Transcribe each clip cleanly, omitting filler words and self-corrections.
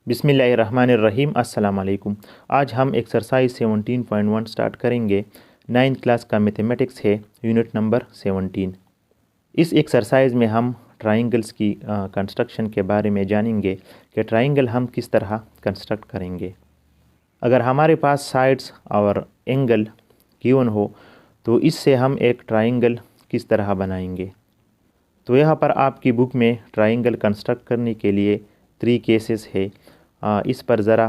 बिस्मिल्लाहिर्रहमानिर्रहीम। अस्सलाम वालेकुम। आज हम एक्सरसाइज 17.1 स्टार्ट करेंगे। 9th क्लास का मैथमेटिक्स है, यूनिट नंबर 17। इस एक्सरसाइज में हम ट्राइंगल्स की कंस्ट्रक्शन के बारे में जानेंगे कि ट्राइंगल हम किस तरह कंस्ट्रक्ट करेंगे। अगर हमारे पास साइड्स और एंगल गिवन हो तो इससे हम एक ट्राइंगल किस तरह बनाएंगे। तो यहाँ पर आपकी बुक में ट्राइंगल कंस्ट्रक्ट करने के लिए 3 केसेस है। इस पर ज़रा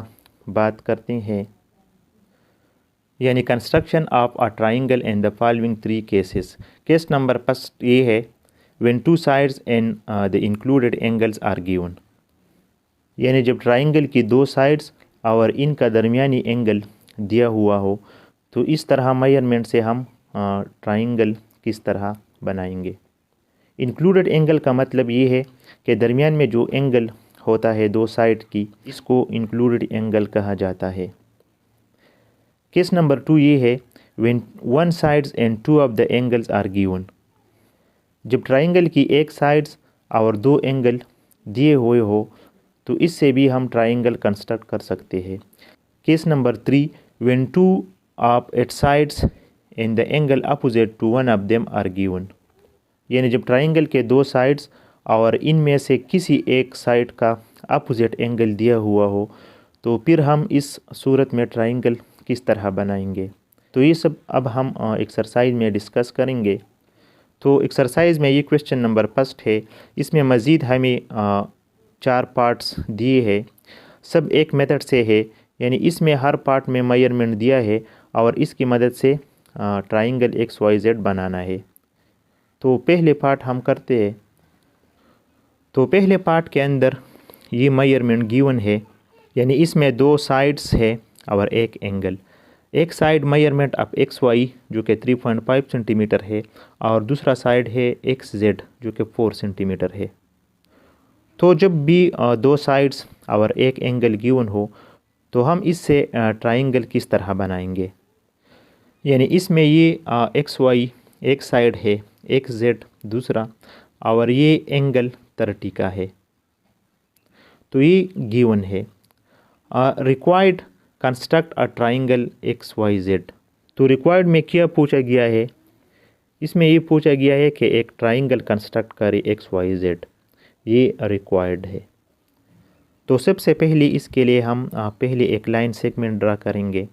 बात करते हैं, यानी construction of a triangle in the following 3 cases. Case number first ये है, when 2 sides and the included angles are given, यानी जब ट्राइंगल की 2 साइड्स और इनका दरमियानी एंगल दिया हुआ हो। तो इस तरह मेजरमेंट से हम ट्राइंगल किस तरह बनाएंगे। इंक्लूडेड एंगल का मतलब ये है कि दरमियान में जो एंगल होता है 2 साइड की, इसको इंक्लूडेड एंगल कहा जाता है। केस नंबर 2 ये है, when 1 sides and 2 of the angles are given, जब ट्राइंगल की एक साइड्स और 2 एंगल दिए हुए हो तो इससे भी हम ट्राइंगल कंस्ट्रक्ट कर सकते हैं। Case number 3, when 2 of its sides and the angle opposite to one of them are given, यानी जब ट्राइंगल के 2 साइड्स और इनमें से किसी एक साइड का अपोजिट एंगल दिया हुआ हो तो फिर हम इस सूरत में ट्राइंगल किस तरह बनाएंगे। तो ये सब अब हम एक्सरसाइज में डिस्कस करेंगे। तो एक्सरसाइज में ये क्वेश्चन नंबर फर्स्ट है, इसमें मज़ीद हमें 4 पार्ट्स दिए हैं, सब एक मेथड से है, यानी इसमें हर पार्ट में मेजरमेंट दिया है और इसकी मदद से ट्राइंगल XYZ बनाना है। तो पहले पार्ट हम करते हैं। तो पहले पार्ट के अंदर ये मेजरमेंट गिवन है, यानी इसमें 2 साइड्स है और एक एंगल। एक साइड मेजरमेंट ऑफ XY जो कि 3.5 सेंटीमीटर है और दूसरा साइड है XZ जो कि 4 सेंटीमीटर है। तो जब भी 2 साइड्स और एक एंगल गिवन हो तो हम इससे ट्राइंगल किस तरह बनाएंगे। यानी इसमें ये XY एक साइड है, XZ दूसरा, और ये एंगल 30 का है। तो ये गिवन है। Required construct a triangle XYZ। तो रिक्वायर्ड में क्या पूछा गया है, इसमें ये पूछा गया है कि एक ट्राइंगल कंस्ट्रक्ट करे XYZ, ये रिक्वायर्ड है। तो सबसे पहले इसके लिए हम पहले एक लाइन सेगमेंट ड्रा करेंगे।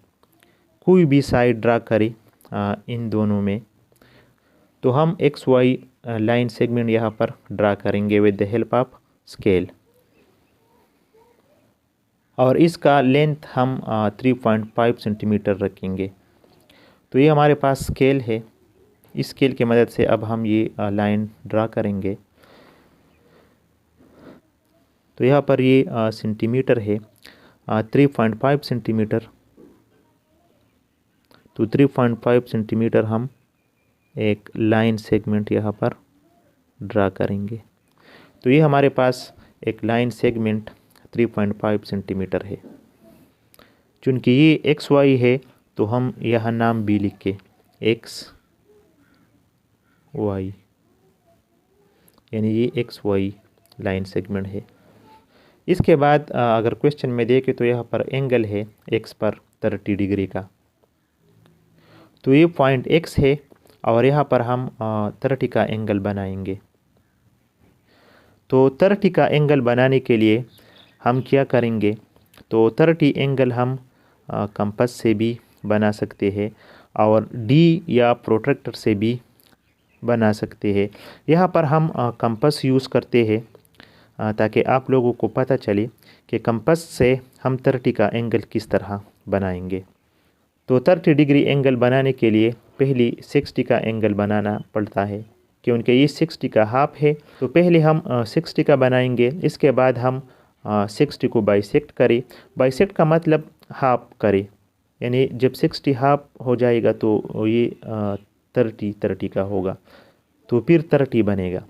कोई भी साइड ड्रा करें इन दोनों में। तो हम XY लाइन सेगमेंट यहाँ पर ड्रा करेंगे with the help of scale, और इसका लेंथ हम 3.5 सेंटीमीटर रखेंगे। तो ये हमारे पास स्केल है, इस स्केल की मदद से अब हम ये लाइन ड्रा करेंगे। तो यहाँ पर ये सेंटीमीटर है, 3.5 सेंटीमीटर। तो 3.5 सेंटीमीटर हम एक लाइन सेगमेंट यहाँ पर ड्रा करेंगे। तो ये हमारे पास एक लाइन सेगमेंट 3.5 सेंटीमीटर है। चूँकि ये XY है तो हम यहाँ नाम भी लिख के XY, यानी ये XY लाइन सेगमेंट है। इसके बाद अगर क्वेश्चन में देखें तो यहाँ पर एंगल है X पर 30 डिग्री का। तो ये पॉइंट X है और यहाँ पर हम 30 का एंगल बनाएंगे। तो 30 का एंगल बनाने के लिए हम क्या करेंगे, तो 30 एंगल हम कंपास से भी बना सकते हैं और D या प्रोट्रैक्टर से भी बना सकते हैं। यहाँ पर हम कंपास यूज़ करते हैं ताकि आप लोगों को पता चले कि कंपास से हम 30 का एंगल किस तरह बनाएंगे। तो 30 डिग्री एंगल बनाने के लिए पहले 60 का एंगल बनाना पड़ता है, क्योंकि ये 60 का हाफ है। तो पहले हम 60 का बनाएंगे, इसके बाद हम 60 को बाइसेक्ट करें। बाइसेक्ट का मतलब हाफ करें, यानी जब 60 हाफ हो जाएगा तो ये 30 का होगा, तो फिर 30 बनेगा।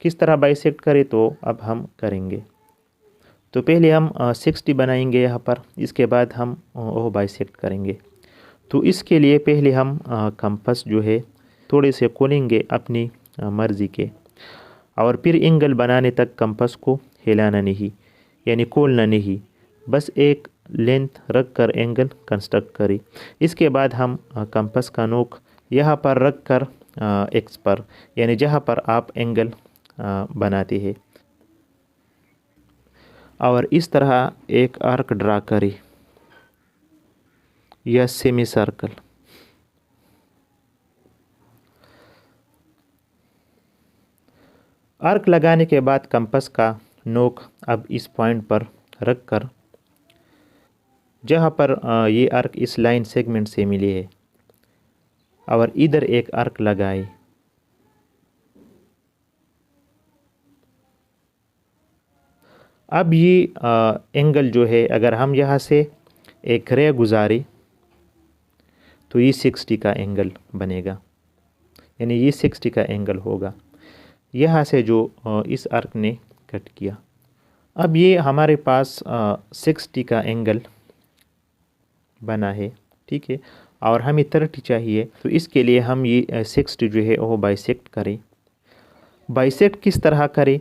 किस तरह बाइसेक्ट करें तो अब हम करेंगे। तो पहले हम 60 बनाएंगे यहाँ पर, इसके बाद हम वो बाइसेक्ट करेंगे। तो इसके लिए पहले हम कंपास जो है थोड़े से खोलेंगे अपनी मर्ज़ी के, और फिर एंगल बनाने तक कंपास को हिलाना नहीं, यानी खोलना नहीं, बस एक लेंथ रख कर एंगल कंस्ट्रक्ट करें। इसके बाद हम कंपास का नोक यहाँ पर रख कर एक्स पर, यानी जहाँ पर आप एंगल बनाते हैं, और इस तरह एक आर्क ड्रा करें या सेमी सर्कल। आर्क लगाने के बाद कंपास का नोक अब इस पॉइंट पर रख कर, जहाँ पर ये आर्क इस लाइन सेगमेंट से मिले है, और इधर एक आर्क लगाए। अब ये एंगल जो है, अगर हम यहाँ से एक रे गुजारे तो ये 60 का एंगल बनेगा, यानी ये 60 का एंगल होगा यहाँ से जो इस आर्क ने कट किया। अब ये हमारे पास 60 का एंगल बना है, ठीक है, और हमें 30 चाहिए। तो इसके लिए हम ये 60 जो है वो बाइसेक्ट करें। बाइसेक्ट किस तरह करें?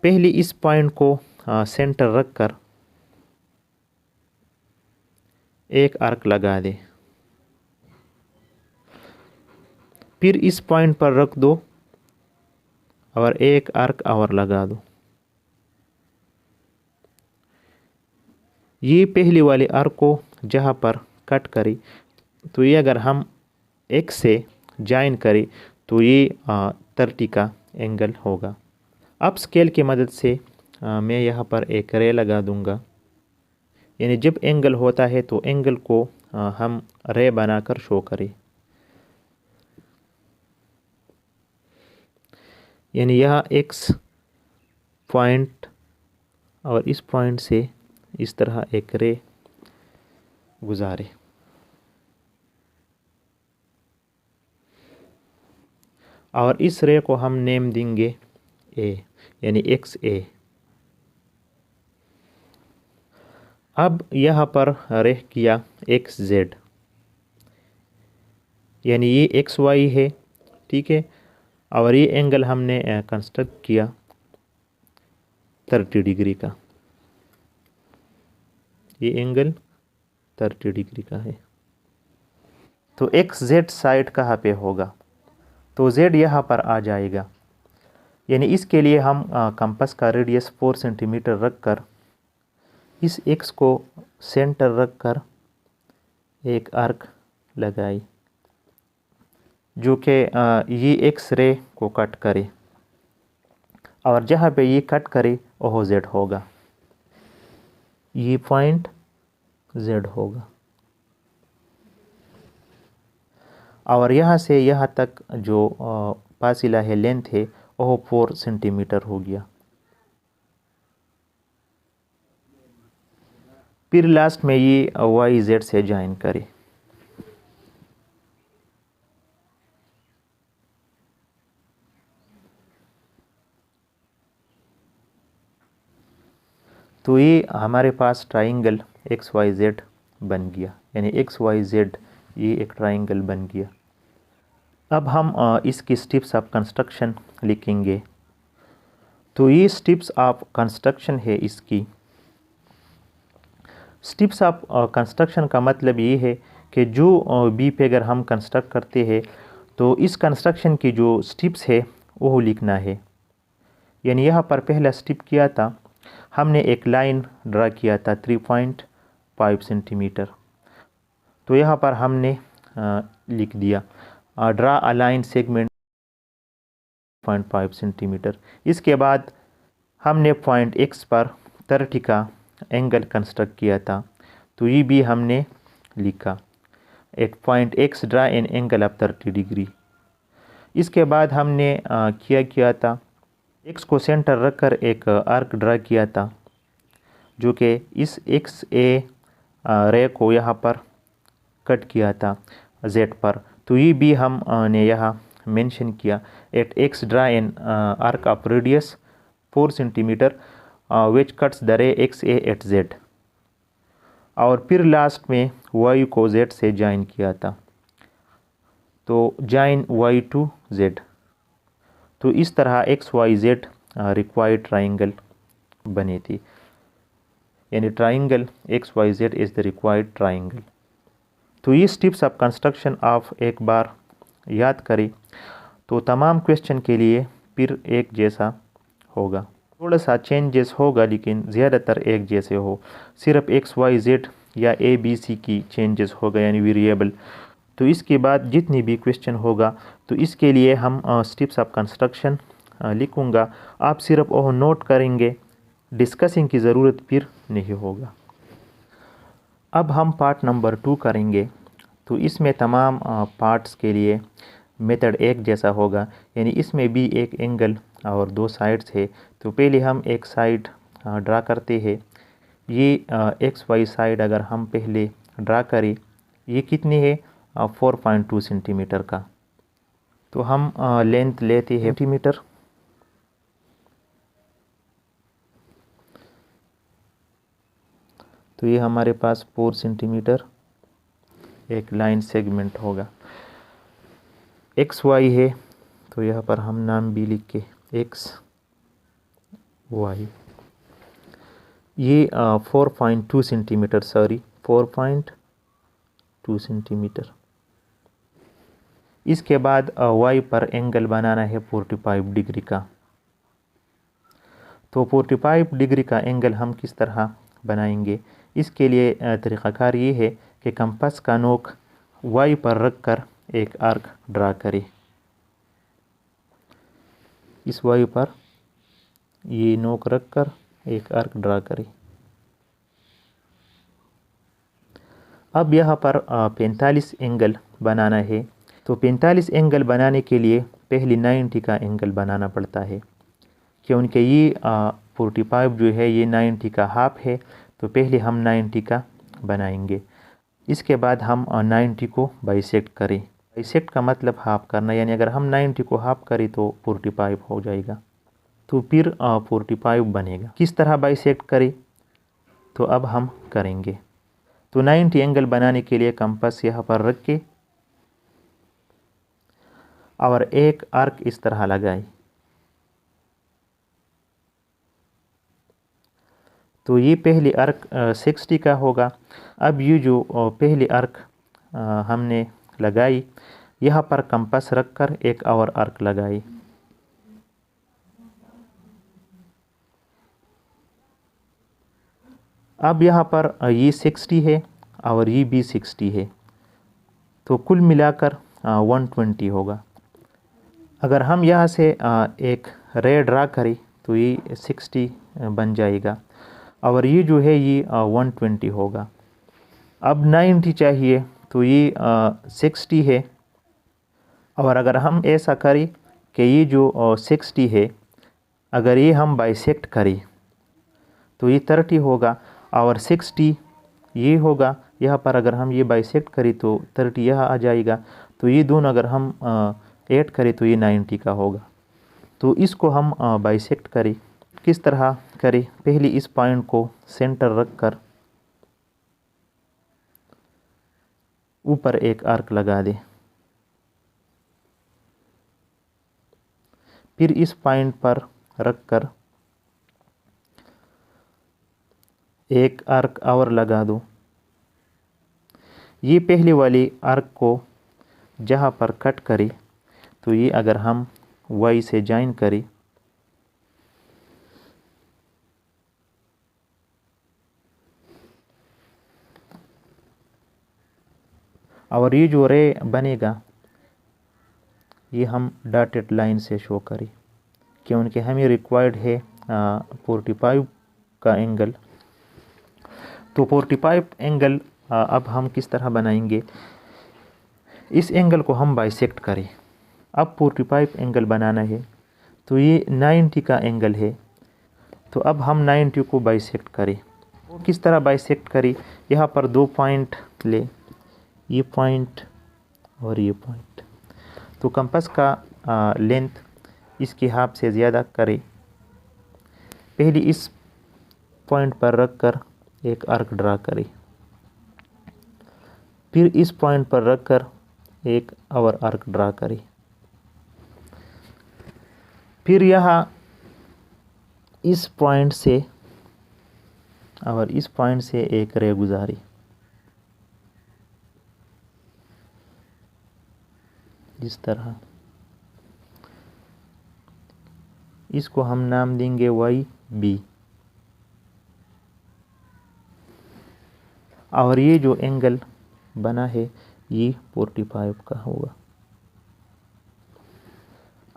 पहले इस पॉइंट को सेंटर रख कर एक आर्क लगा दे, फिर इस पॉइंट पर रख दो और एक आर्क और लगा दो। ये पहले वाले आर्क को जहाँ पर कट करें, तो ये अगर हम एक्स से ज्वाइन करें तो ये 30 का एंगल होगा। अब स्केल की मदद से मैं यहाँ पर एक रे लगा दूंगा, यानी जब एंगल होता है तो एंगल को हम रे बनाकर शो करें। यानी यहाँ एक्स पॉइंट और इस पॉइंट से इस तरह एक रे गुजारे, और इस रे को हम नेम देंगे ए, यानी एक्स ए। अब यहाँ पर रह किया एक्स जेड, यानी ये एक्स वाई है, ठीक है, और ये एंगल हमने कंस्ट्रक्ट किया 30 डिग्री का। ये एंगल 30 डिग्री का है। तो एक्स जेड साइड कहाँ पे होगा? तो जेड यहाँ पर आ जाएगा, यानी इसके लिए हम कंपास का रेडियस 4 सेंटीमीटर रख कर इस एक्स को सेंटर रख कर एक आर्क लगाई, जो कि ये एक्स रे को कट करे, और जहाँ पे ये कट करे वह जेड होगा, ये पॉइंट जेड होगा। और यहाँ से यहाँ तक जो फासिला है, लेंथ है, वह 4 सेंटीमीटर हो गया। फिर लास्ट में ये वाई जेड से ज्वाइन करे। तो ये हमारे पास ट्राइंगल एक्स वाई जेड बन गया, यानी एक्स वाई जेड ये एक ट्राइंगल बन गया। अब हम इसकी स्टेप्स ऑफ कंस्ट्रक्शन लिखेंगे। तो ये स्टेप्स ऑफ कंस्ट्रक्शन है इसकी। स्टेप्स ऑफ कंस्ट्रक्शन का मतलब ये है कि जो बी पे अगर हम कंस्ट्रक्ट करते हैं तो इस कंस्ट्रक्शन की जो स्टेप्स है वो लिखना है। यानी यहाँ पर पहला स्टेप किया था, हमने एक लाइन ड्रा किया था 3.5 सेंटीमीटर। तो यहाँ पर हमने लिख दिया draw a line segment 0.5 centimetre. इसके बाद हमने पॉइंट एक्स पर 30 का एंगल कंस्ट्रक्ट किया था, तो ये भी हमने लिखा at point X draw an angle of 30 degree. इसके बाद हमने किया था एक्स को सेंटर रखकर एक आर्क ड्रा किया था, जो कि इस एक्स ए रे को यहाँ पर कट किया था जेड पर। तो ये भी हमने यहाँ मेंशन किया at X draw an arc of radius 4 centimetre which cuts the ray X A at Z. और फिर लास्ट में वाई को जेड से ज्वाइन किया था, तो ज्वाइन वाई टू जेड। तो इस तरह X Y Z required triangle बने थी। यानी triangle XYZ is the required triangle. तो ये स्टेप्स ऑफ कंस्ट्रक्शन आप एक बार याद करें तो तमाम क्वेश्चन के लिए फिर एक जैसा होगा। थोड़ा सा चेंजेस होगा लेकिन ज़्यादातर एक जैसे हो, सिर्फ XYZ या ABC की चेंजेस होगा यानी वेरिएबल। तो इसके बाद जितनी भी क्वेश्चन होगा तो इसके लिए हम स्टेप्स ऑफ कंस्ट्रक्शन लिखूँगा, आप सिर्फ वो नोट करेंगे, डिस्कसिंग की ज़रूरत फिर नहीं होगा। अब हम पार्ट नंबर 2 करेंगे। तो इसमें तमाम पार्ट्स के लिए मेथड एक जैसा होगा, यानी इसमें भी एक एंगल और दो साइड्स है। तो पहले हम एक साइड ड्रा करते हैं। ये XY साइड अगर हम पहले ड्रा करें, ये कितनी है 4.2 सेंटीमीटर का। तो हम लेंथ लेते हैं सेंटीमीटर। तो ये हमारे पास 4 सेंटीमीटर एक लाइन सेगमेंट होगा। XY है तो यहाँ पर हम नाम भी लिख के XY, ये 4.2 सेंटीमीटर, सॉरी 4.2 सेंटीमीटर। इसके बाद Y पर एंगल बनाना है 45 डिग्री का। तो 45 डिग्री का एंगल हम किस तरह बनाएंगे, इसके लिए तरीक़ाकार ये है कि कंपास का नोक Y पर रख कर एक आर्क ड्रा करें। इस Y पर ये नोक रख कर एक आर्क ड्रा करें। अब यहाँ पर 45 एंगल बनाना है। तो 45 एंगल बनाने के लिए पहले 90 का एंगल बनाना पड़ता है, क्योंकि ये 45 जो है ये 90 का हाफ है। तो पहले हम 90 का बनाएंगे, इसके बाद हम 90 को बाइसेक्ट करें। बाइसेक्ट का मतलब हाफ करना, यानी अगर हम 90 को हाफ करें तो 45 हो जाएगा। तो फिर 45 बनेगा। किस तरह बाइसेक्ट करें तो अब हम करेंगे। तो 90 एंगल बनाने के लिए कंपास यहाँ पर रख के और एक आर्क इस तरह लगाए। तो ये पहली आर्क 60 का होगा। अब ये जो पहली आर्क हमने लगाई, यहाँ पर कंपास रखकर एक और आर्क लगाई। अब यहाँ पर ये 60 है और ये भी 60 है, तो कुल मिलाकर 120 होगा। अगर हम यहाँ से एक रे ड्रा करें तो ये 60 बन जाएगा और ये जो है ये 120 होगा। अब 90 चाहिए तो ये 60 है, और अगर हम ऐसा करें कि ये जो 60 है अगर ये हम बाइसेक्ट करें तो ये 30 होगा और 60 ये होगा। यहाँ पर अगर हम ये बाइसेक्ट करें तो 30 यहाँ आ जाएगा। तो ये दोनों अगर हम ऐड करें तो ये 90 का होगा। तो इसको हम बाइसेक्ट करें, किस तरह करें, पहले इस पॉइंट को सेंटर रख कर ऊपर एक आर्क लगा दे, फिर इस पॉइंट पर रख कर एक आर्क और लगा दो। ये पहले वाली आर्क को जहाँ पर कट करें तो ये अगर हम Y से ज्वाइन करें और ये जो रे बनेगा ये हम डॉटेड लाइन से शो करें, क्योंकि हमें रिक्वायर्ड है 45 का एंगल। तो 45 एंगल अब हम किस तरह बनाएंगे, इस एंगल को हम बाइसेक्ट करें। अब 45 एंगल बनाना है तो ये 90 का एंगल है, तो अब हम 90 को बाइसेक्ट करें। वो किस तरह बाइसेक्ट करें, यहाँ पर दो पॉइंट ले, ये पॉइंट और ये पॉइंट। तो कंपास का लेंथ इसके हाफ से ज़्यादा करें। पहले इस पॉइंट पर रख कर एक आर्क ड्रा करें, फिर इस पॉइंट पर रख कर एक और आर्क ड्रा करें, फिर यहाँ इस पॉइंट से और इस पॉइंट से एक रे गुजारी, इस तरह। इसको हम नाम देंगे वाई बी। और ये जो एंगल बना है ये 45 का होगा।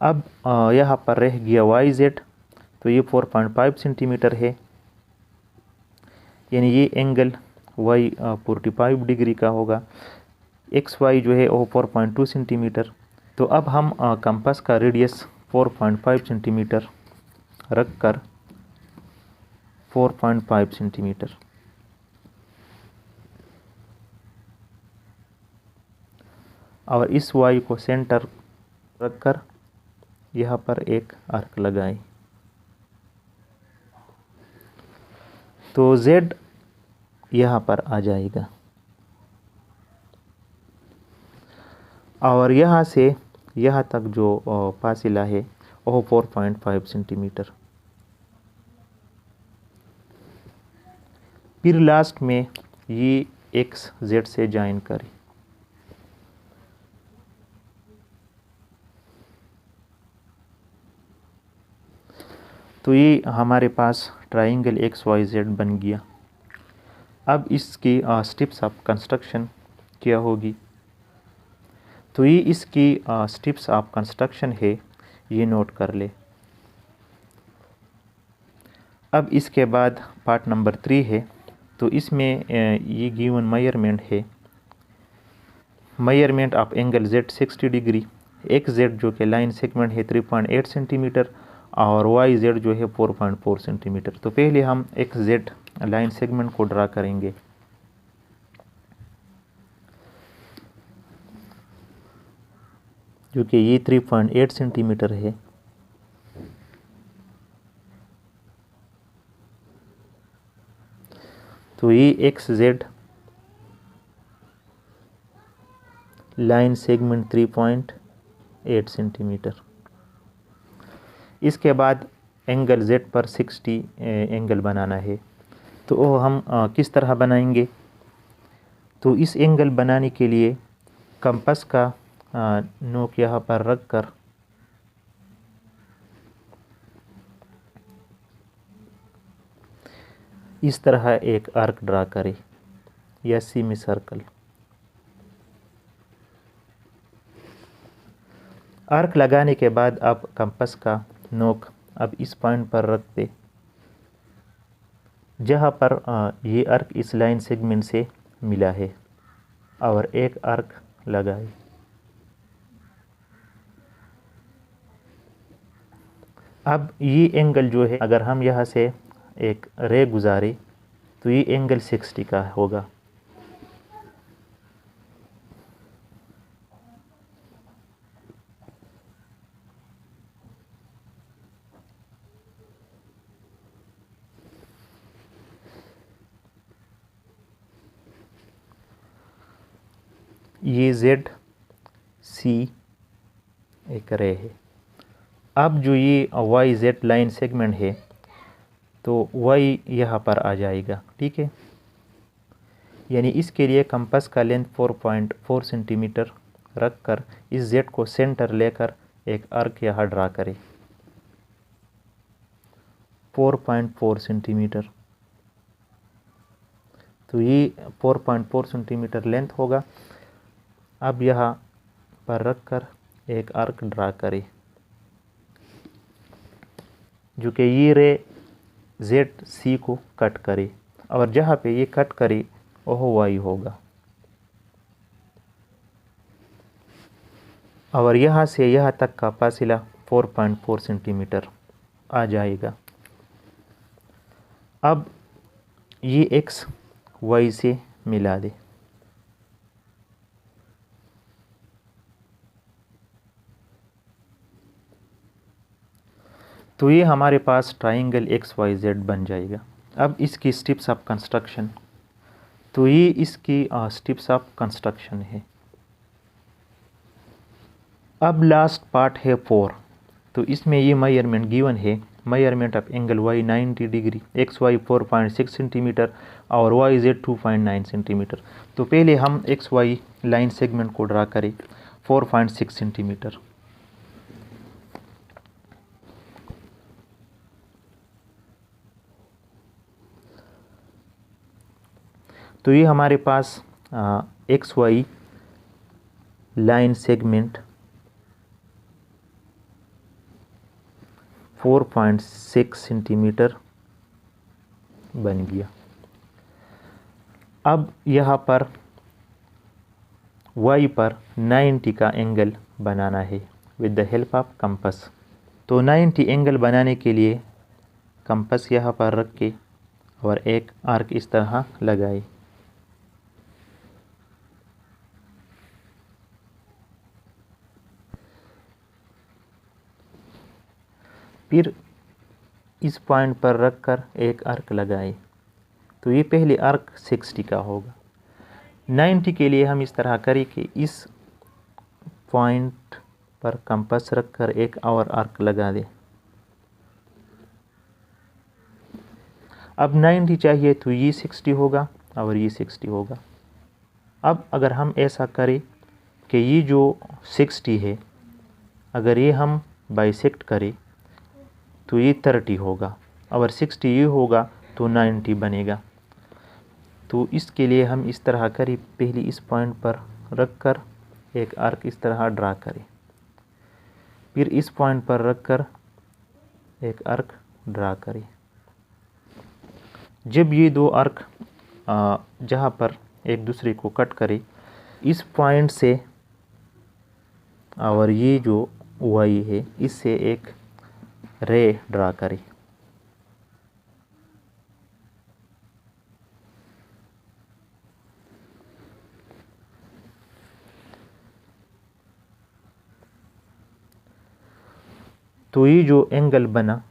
अब यहाँ पर रह गया वाई जेड, तो ये 4.5 सेंटीमीटर है, यानी ये एंगल वाई 45 डिग्री का होगा। एक्स वाई जो है वो 4.2 सेंटीमीटर। तो अब हम कंपास का रेडियस 4.5 सेंटीमीटर रख कर 4.5 सेंटीमीटर और इस वाई को सेंटर रख कर यहाँ पर एक आर्क लगाएं। तो Z यहाँ पर आ जाएगा और यहाँ से यहाँ तक जो फासिला है वो 4.5 सेंटीमीटर। फिर लास्ट में ये एक्स जेड से ज्वाइन करें। तो ये हमारे पास ट्राइंगल एक्स वाई जेड बन गया। अब इसकी स्टेप्स ऑफ कंस्ट्रक्शन क्या होगी? तो ये इसकी स्टेप्स ऑफ कंस्ट्रक्शन है, ये नोट कर ले। अब इसके बाद पार्ट नंबर 3 है। तो इसमें ये गिवन मेजरमेंट है, measurement of angle Z 60 degree. X Z जो कि लाइन सेगमेंट है 3.8 सेंटीमीटर और वाई जेड जो है 4.4 सेंटीमीटर। तो पहले हम एक्स जेड लाइन सेगमेंट को ड्रा करेंगे। जो कि ये 3.8 सेंटीमीटर है। तो ये x Z line segment 3.8 centimetre. इसके बाद एंगल जेड पर 60 एंगल बनाना है। तो वो हम किस तरह बनाएंगे? तो इस एंगल बनाने के लिए कंपास का नोक यहाँ पर रख कर इस तरह एक आर्क ड्रा करें या सेमी सर्कल। आर्क लगाने के बाद आप कंपास का नोक अब इस पॉइंट पर रख दे जहाँ पर ये आर्क इस लाइन सेगमेंट से मिला है और एक आर्क लगाए। अब ये एंगल जो है अगर हम यहाँ से एक रे गुजारे तो ये एंगल 60 का होगा। ये जेड सी एक रे है। अब जो ये वाई जेड लाइन सेगमेंट है तो वाई यहाँ पर आ जाएगा, ठीक है। यानी इसके लिए कंपास का लेंथ 4.4 सेंटीमीटर रख कर इस जेड को सेंटर लेकर एक आर्क यहाँ ड्रा करें 4.4 सेंटीमीटर। तो ये 4.4 सेंटीमीटर लेंथ होगा। अब यहाँ पर रख कर एक आर्क ड्रा करें जो कि ये रे जेड सी को कट करे और जहाँ पे ये कट करे वह वाई होगा। और यहाँ से यहाँ तक का फासिला 4.4 सेंटीमीटर आ जाएगा। अब ये एक्स वाई से मिला दे। तो ये हमारे पास ट्राइंगल एक्स वाई जेड बन जाएगा। अब इसकी स्टेप्स ऑफ कंस्ट्रक्शन, तो ये इसकी स्टेप्स ऑफ कंस्ट्रक्शन है। अब लास्ट पार्ट है 4। तो इसमें ये मेजरमेंट गिवन है measurement of angle y 90 degree, X Y 4.6 centimetre और वाई जेड 2.9 सेंटीमीटर। तो पहले हम एक्स वाई लाइन सेगमेंट को ड्रा करें 4.6 सेंटीमीटर। तो ये हमारे पास X Y line segment 4.6 centimetre बन गया। अब यहाँ पर y पर 90 का एंगल बनाना है with the help of compass. तो 90 एंगल बनाने के लिए कंपास यहाँ पर रख के और एक आर्क इस तरह लगाए। फिर इस पॉइंट पर रखकर एक आर्क लगाए। तो ये पहले आर्क 60 का होगा। 90 के लिए हम इस तरह करें कि इस पॉइंट पर कंपास रखकर एक और आर्क लगा दें। अब 90 चाहिए तो ये 60 होगा और ये 60 होगा। अब अगर हम ऐसा करें कि ये जो 60 है अगर ये हम बाइसेक्ट करें तो ये 30 होगा और 60 ये होगा तो 90 बनेगा। तो इसके लिए हम इस तरह करें, पहले इस पॉइंट पर रखकर एक आर्क इस तरह ड्रा करें, फिर इस पॉइंट पर रखकर एक आर्क ड्रा करें। जब ये दो आर्क जहाँ पर एक दूसरे को कट करे, इस पॉइंट से और ये जो वाई है इससे एक रे ड्रा करें। तो ये जो एंगल बना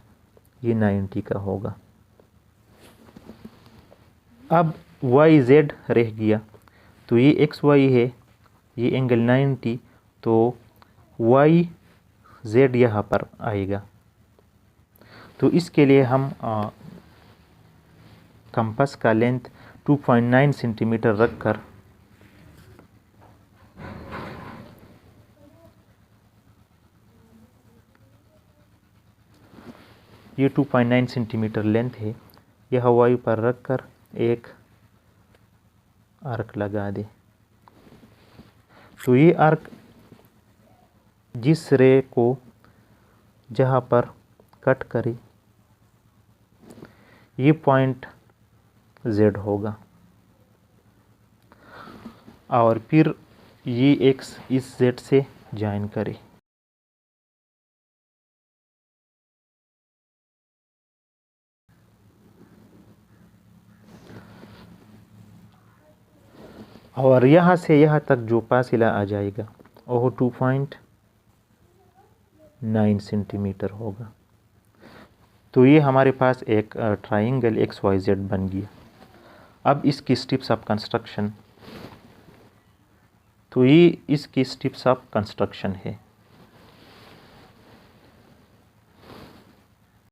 ये 90 का होगा। अब वाई जेड रह गया, तो ये एक्स वाई है, ये एंगल 90, तो वाई जेड यहाँ पर आएगा। तो इसके लिए हम कंपास का लेंथ 2.9 सेंटीमीटर रखकर ये 2.9 सेंटीमीटर लेंथ है, यह वाई पर रखकर एक आर्क लगा दे। तो ये आर्क जिस रे को जहाँ पर कट करे ये पॉइंट Z होगा और फिर ये X इस Z से ज्वाइन करे। और यहाँ से यहाँ तक जो फासला आ जाएगा वो 2.9 सेंटीमीटर होगा। तो ये हमारे पास एक ट्राइंगल XYZ बन गया। अब इसकी स्टेप्स ऑफ कंस्ट्रक्शन, तो ये इसकी स्टेप्स ऑफ कंस्ट्रक्शन है।